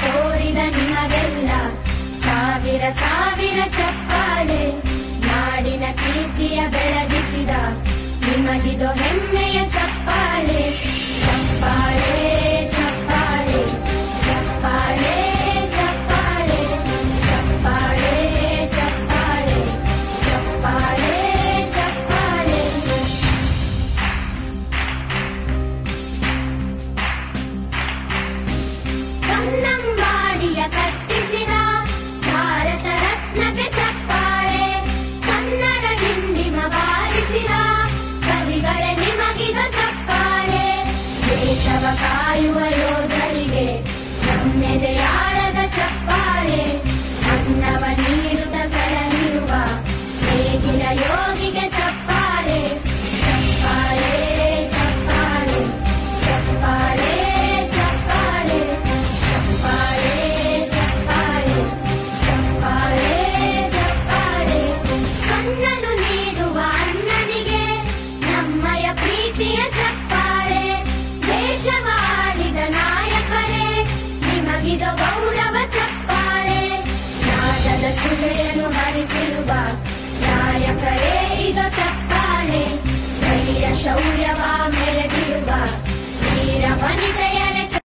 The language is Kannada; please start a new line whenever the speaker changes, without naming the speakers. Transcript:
ತೋರಿದ ನಿಮಗೆಲ್ಲ ಸಾವಿರ ಸಾವಿರ ಚಪ್ಪಾಳೆ. ನಾಡಿನ ಕೀರ್ತಿಯ ಬೆಳಗಿಸಿದ ನಿಮಗಿದು ಹೆಮ್ಮೆಯ ಚಪ್ಪಾಳೆ. ಚಪ್ಪಾಳೆ ಚಪ್ಪಾಳೆ ಚಪ್ಪಾಳೆ ಚಪ್ಪಾಳೆ ಚಪ್ಪಾಳೆ ಚಪ್ಪಾಳೆ ಚಪ್ಪಾಳೆ ಚಪ್ಪಾಳೆ. ಕನ್ನಂಬಾಡಿಯ ಕಟ್ಟಿಸಿದ ಭಾರತ ರತ್ನಕ್ಕೆ ಚಪ್ಪಾಳೆ. ಕನ್ನಡ ಡಿಂಡಿಮ ಬಾರಿಸಿದ ಕವಿಗಳೇ ನಿಮಗಿದು ಚಪ್ಪಾಳೆ. ದೇಶವ ಕಾಯುವ ಯೋಧರಿಗೆ ನಮ್ಮೆದೆಯಾಳದ ಚಪ್ಪಾಳೆ. ಅನ್ನವ ನೀಡುತ್ತ ಸಲಹಿರುವ ನೇಗಿಲ ಯೋಗಿಗೆ ಚಪ್ಪಾಳೆ. ಚಪ್ಪಾಳೆ ಚಪ್ಪಾಳೆ ಚಪ್ಪಾಳೆ ಚಪ್ಪಾಳೆ ಚಪ್ಪಾಳೆ ಚಪ್ಪಾಳೆ ಚಪ್ಪಾಳೆ ಚಪ್ಪಾಳೆ. ಕಣ್ಣನು ನೀಡುವ ಅಣ್ಣನಿಗೆ ನಮ್ಮಯ ಪ್ರೀತಿಯ ಚಪ್ಪಾಳೆ. ದೇಶವಾಡಿದ ನಾಯಕರೇ ನಿಮಗಿದು